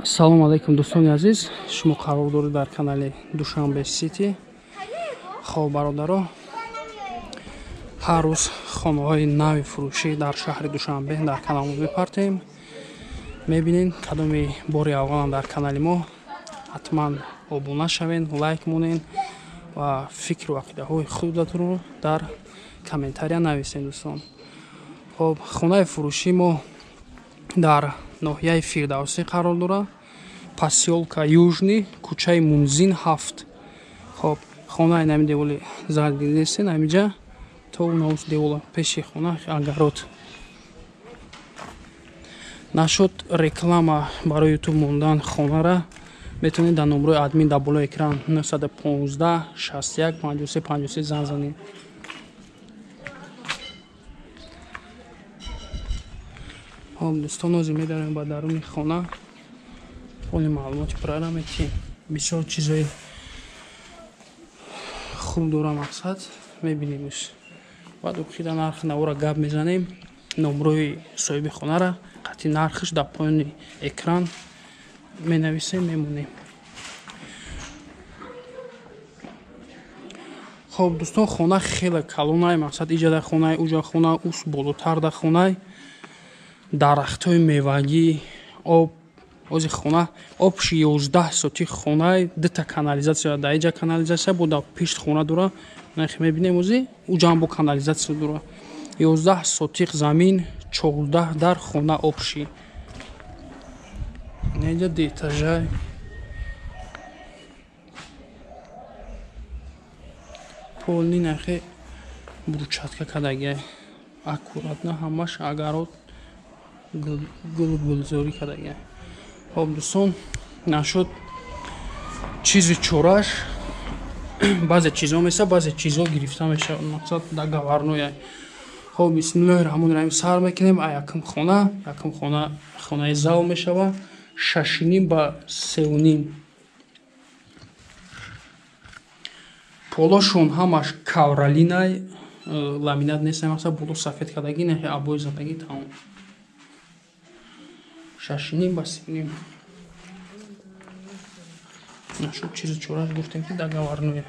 Ассалому алайкум дӯстони азиз, шумо қарор доред дар канали Душанбе Сити. Хоб бародаро, ҳар рӯз хонаҳои нави фурӯшӣ дар шаҳри Душанбе дар канал мепартем. Мебинед кадоми бори аввалам дар канали мо, ҳатман обуна шавен, лайк монен ва фикру ақидаҳои худатонро дар комментария нависен дӯстон. Хоб, хонаи фурӯшӣ мо дар ноҳияи Фирдавсӣ қарор дорад, посёлка Южный, кӯчаи Мунзин 7. Хоб, хонаи нами деволи зардидеси намиҷа то унаус девола пеши хона агарот. Нашуд реклама барои ютуб мондан хонара метавонед дар номрои админ дар болои экран 915 61 53 53 занг занед. Хоб дӯстон, озӣ медарем ба даруни хона. Хони маълумоти пурра метим. Бисёр чизои хуб дора мақсад. Мебинем уш. Баъд ухида нархи навора гап мезанем. Номрои соҳиби хонара, қати нархиш дар поёни экран менависем, мемонем. Хоб дӯстон, хона хеле калонай мақсад иҷада хонай, уҷа хона, ус болотар да хонай. Дарахтҳои мевагӣ, об, ози хона, обши 11 соти хонай, дита канализатсия, дар иҷа канализатсия бо дар пишт хона дора. Нахи мебинем ози, уҷам бо канализатсия дора. 11 сотиқ замин, 14 дар хона обши. Неҷа детажай. Полни нахи бручатка кадагия. Аккуратна ҳамаш агарот гулзорӣ кардагия. Хоб дӯстон, нашуд чизи чораш. Баъзе чизо меса, баъзе чизо гирифта мешавад. Мақсад дар гаварноя. Хоб, бисмиллаҳи раҳмони раҳим сар мекунем. Якум хона, хонаи зал мешава 6.5 ба 3.5. Полошон ҳамаш кавралинай, ламинат нест, мақсад боло сафед кардагӣ, нахи абои задагӣ тамом. 6.5 ба 3.5. Нашуд чизи чораш гуфтем ки дар гаварноя.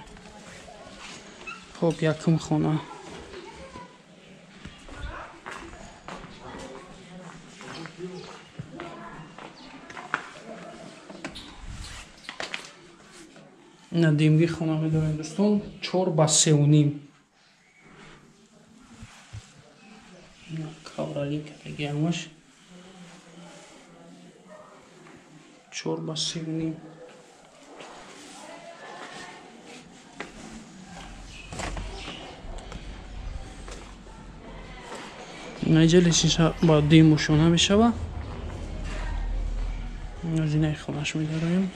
Хоб, якум хона. Надимги хона медорем дӯстон 4 ба 3.5. Каврали кадаги ҳамаш 4 ба 3.5. Наҷа лесиша ба дим мушона мешава. Азинаи хонаш медорем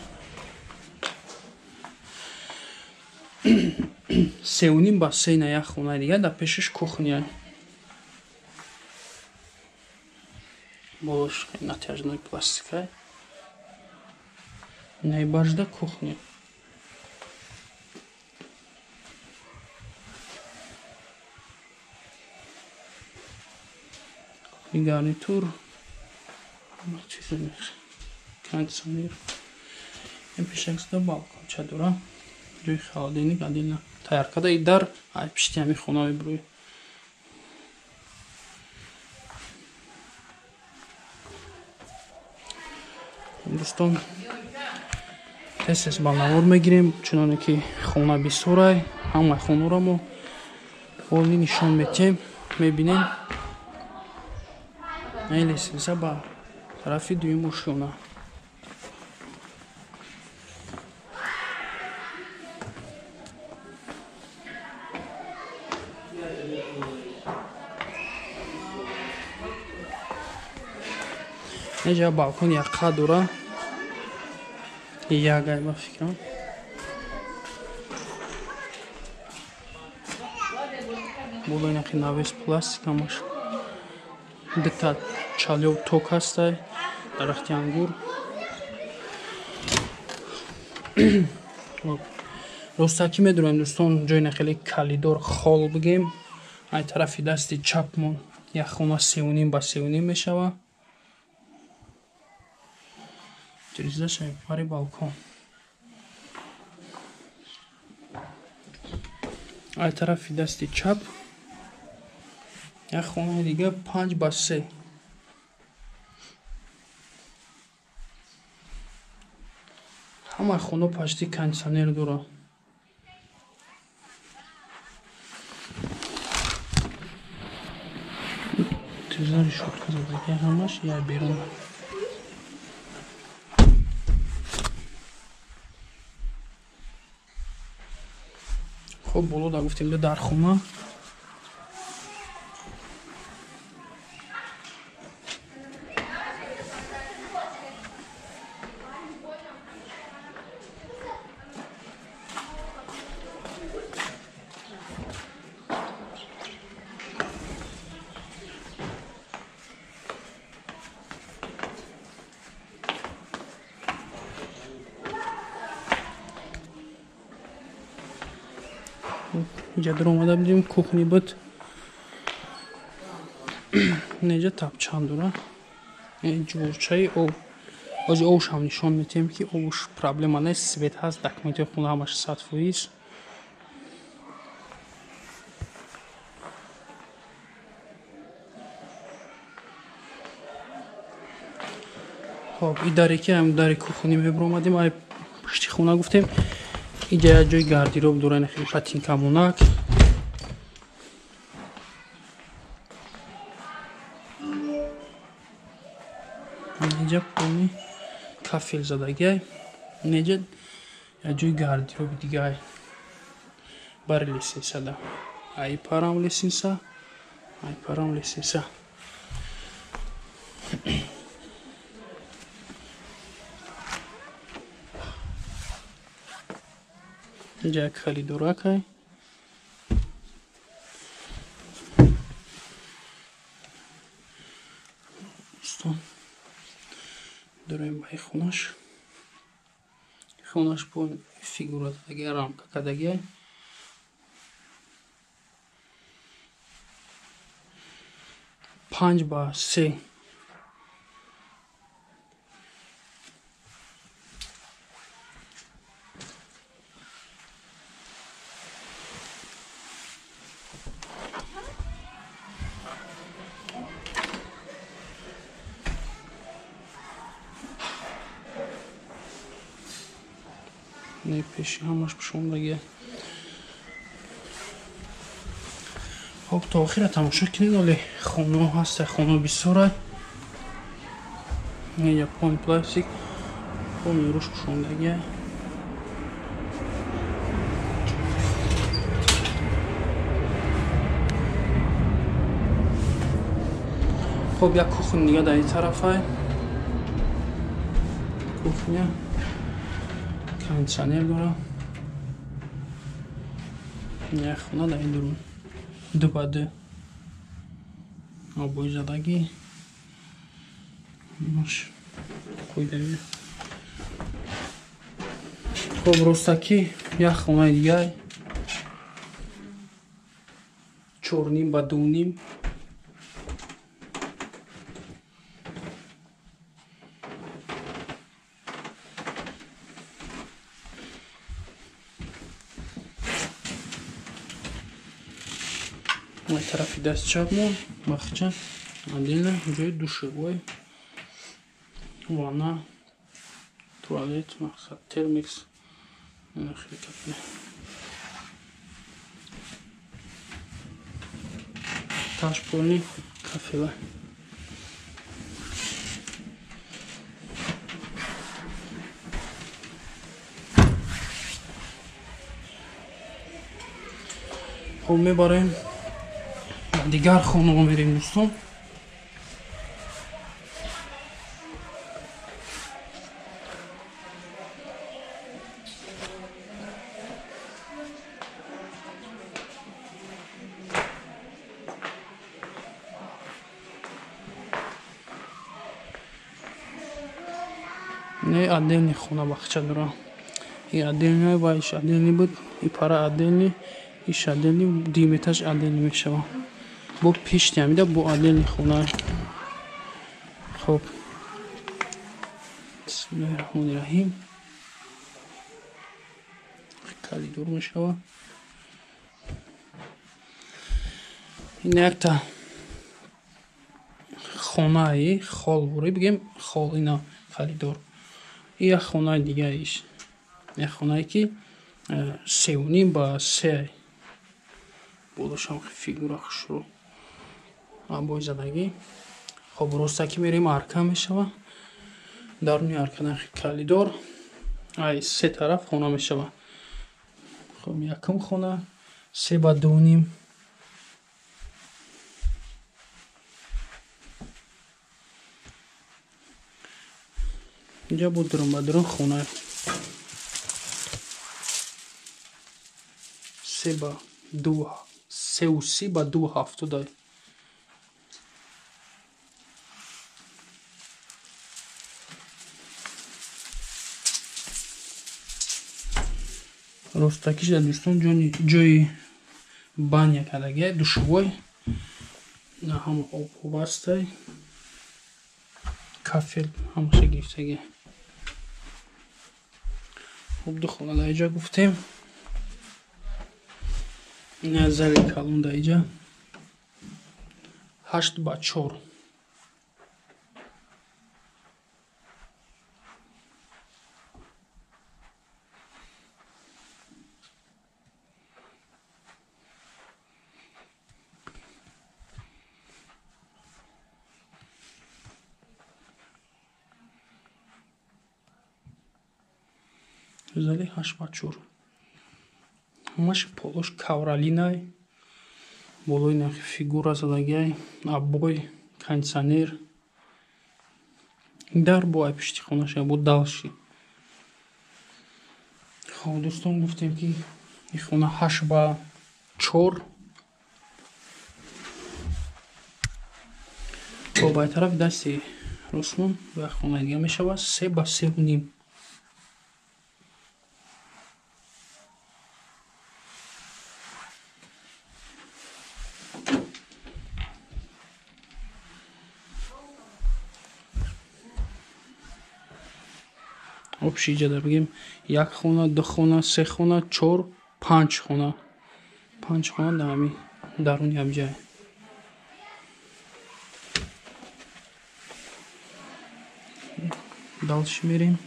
3.5 ба 3 на як хона дигар, дар пешиш кухня. Болош натяжной пластикай. Наибажда кухня. Гарнитур. Кондиционер. Пешаксда балкон чадура. Ҷои холодильник отдельно тайёр карда и дар пишти ҳамин хона мебурӯй. Дӯстон, тез ба навор мегирем, чуноне ки хона бисёрай. Ҳамаи хонаро мо олӣ нишон метем, мебинем. Лесиса ба тарафи дуюм ушона. Неҷа балкон якқа дора. Ягай ба фикрам. Болои нақи навес пластик ҳамаш. Дита чалёв ток ҳастай. Дарахти ангур. Ростакӣ медонем дӯстон, ҷои нахеле калидор хол бигем. Ай тарафи дасти чапмон як хона 3.5 ба 3.5 мешава. Utilization para balcão. Ай тарафи дасти чап як хонаи дига 5/3. ҳамаи хона почти кондитсионер дорад. тизари шутка задаги ҳамаш я берун. خب боло да гуфтем дар хона اینجا در اومده بودیم کухні بود اینجا тапчан дора ҷурчаи ози овш ҳам нишон метем ки овш проблема нест свет ҳаст документи хона ҳамаш 100%. хоб и даре ки ҳам дари кухні мебро омадем ай пашти хона гуфтем اینجا یک جای گاردیروب دوران خیلی پاتینکا مونک اینجا پونی کافیل زدگی اینجا یک جای گاردیروب دیگه بر لیسنسا دا ای پارام لیسنسا ای پارام لیسنسا اینجا یک خالی دوراکای دوریم بای خونش با فیگورات اگه رامکا کدگی 5/3. Не пеши ҳамаш пушондагӣ. хоб то охира тамошо кинед оле хоно ҳаста хоно бисёра япон пластик хони руш пушондагӣ. хоб як кухня дига дар ин тарафа кухня кондитсионер дора як хона дар ин дурун 2/2 обои задагӣ мош қӯйдагӣ. хоб ростакӣ як хонаи дигар 4.5/2.5. Мой тарафи даст чапмон бахча отдельно ҷои душевой ванна туалет мақсад термикс ташполни кафела. хуб мебарем дигар хона мерем дӯстон. не отдельный хона бахча дора и отдельный байш отдельный буд и пара отдельный иш отдельный 2 этаж отдельный мешава бо пешти ҳамида бо отдельный хона. хоб бисмиллаҳирраҳмонирраҳим. калидор мешавад. ин якта хонаи холбурӣ бигем хол ина калидор. ин як хонаи дигариш. як хонае ки 3.5 ба 3 болошам фигура хушро абой задагӣ. хоб ростаки мерем арка мешавад. даруни аркадан калидор ай се тараф хона мешавад. хоб якум хона 3 ба 2.5. инҷа бо дурунбадурун хона 3 ба 3.30 ба 2.70. ростакиша дӯстон ҷои баня кардагия душвой на ҳама об вобастай кафел ҳамаша гирифтагия. хуб ду хона дар инҷа гуфтем. ина зали калон дар инҷа 8 ба 4. зали 8 ба 4. ҳамаш полош кавралинай болои нахи фигура задагиай аббой кондитсионер дар бо ай пишти хонаша бо далши. хоб дӯстон гуфтем ки ин хона 8 ба 4. бо байтарафи дасти росмон як хона дига мешавад 3 ба 3.5. общий ҷада бигем як хона 2 хона 3 хона 4 5 хона 5 хона дар ҳамин даруни ҳамҷае. далши мерем.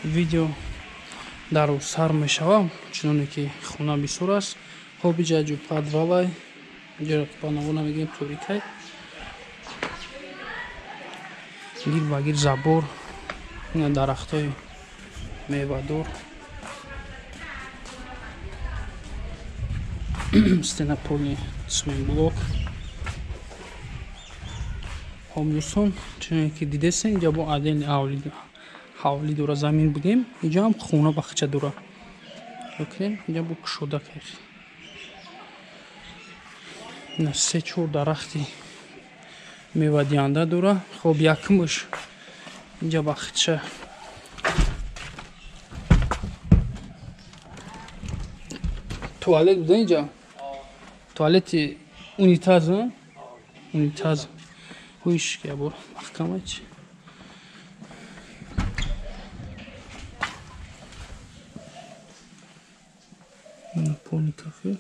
видео дар сар мешавам чуноне ки хона бисёр аст. хоб иҷа ҷу подвалай ҷо панавона мегем торикай гир ба гир забор ина дарахтои мевадор стенаполни цементблок. хоб дӯстон чуноне ки дидесен инҷа бо адени ҳавлӣ дора замин бигем. инҷа ҳам хона бахча дора. окей инҷа бо кушода кар ина 3-4 дарахти мевадиҳанда дора. хоб якумш инҷа бахча туалет буда. инҷа туалети унитаз унитаз ҳуиш ки бо маҳкамач полный кафе.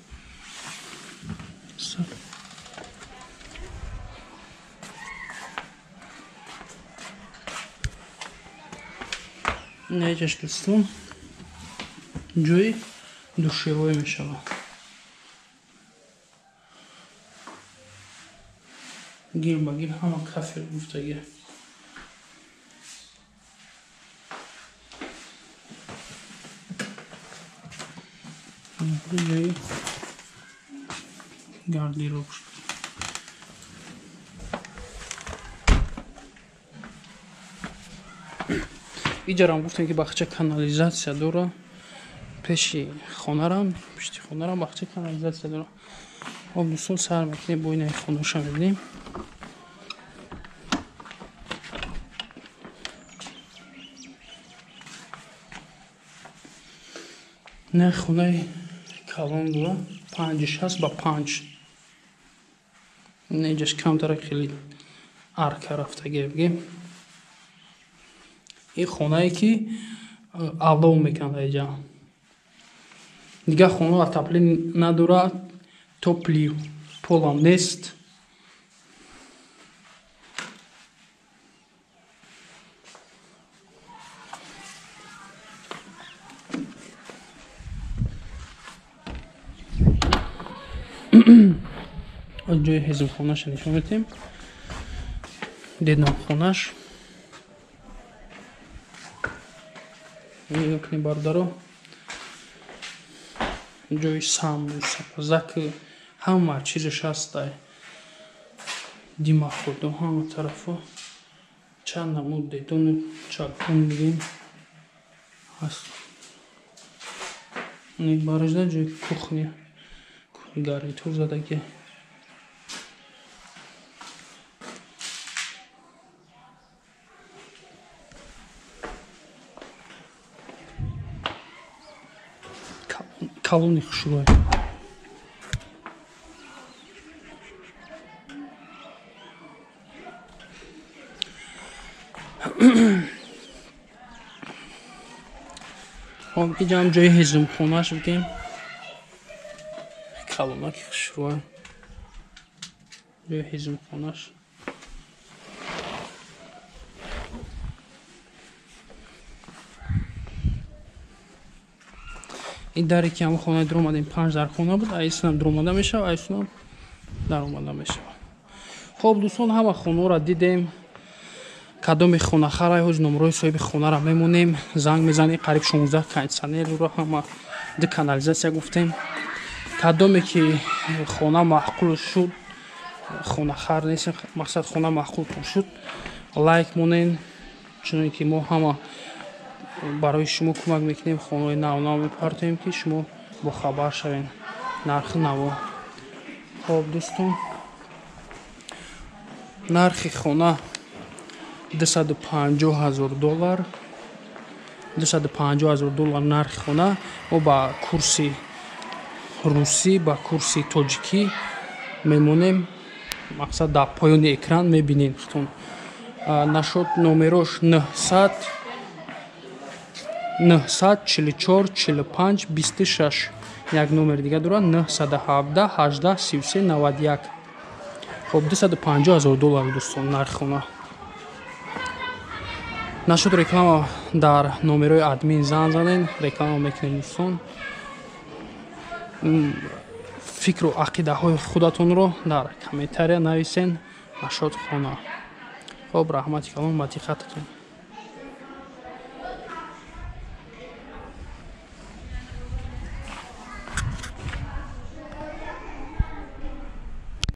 наҷаш дӯстон ҷои душевой мешавад. гир ба гир ҳама кафел гуфтагия. ҷои гардероб. иҷарам гуфтем ки бахча канализатсия дора. пеши хонарам пишти хонарам бахча канализатсия дора. об дӯстон сар мекунем бо инаи хонаша мебинем. نه خونه کلان دو 5-6 با 5 اینجاش کمتره خیلی арка рафтагӣ бигем ин хонае ки алов мекунад инҷа дигар хона отопление надорад топлив полам нест ҷои ҳизмхонаша нишон медиҳем дедномхонаш мекунем бародаро ҷои самбу сапазаки ҳама чизаш ҳастай димаходу ҳама тарафо чанд намуд дедону чакун мегем ҳаст баражда ҷои кухня гарнитур задаги калони хушрӯй инҷам ҷои ҳизмхонаш бигем калонаки хушрӯй ҷои ҳизмхонаш ин даре ки ҳама хонаи дар омадем 5 дар хона буд айсинам дар омада мешава айсинам дар омада мешава хоб дӯстон ҳама хонаро дидем кадоми хонахара ҳоз номерои соҳиби хонаро мемонем занг мезанем қариб 16 кондитсионерро ҳама ду канализатсия гуфтем кадоме ки хона маъқул шуд хонахар нест мақсад хона маъқултон шуд лайк монен чуноне ки мо ҳама барои шумо кӯмак мекунем хонаи нав мепартоем ки шумо бохабар шавед нархи наво хоб дӯстон нархи хона $250 $250,000 нархи хона мо ба курси русӣ ба курси тоҷикӣ мемонем мақсад дар поёни экран мебинем хитон нашод номерош 900-44-45-26 як номер дига дорад 917-18-33-91 хоб $250,000 дӯстон нархи хона нашуд реклама дар номерои админ занг занен реклама мекунем дӯстон фикру ақидаҳои худатонро дар комментария нависен нашод хона хоб раҳмати калон ба диққататон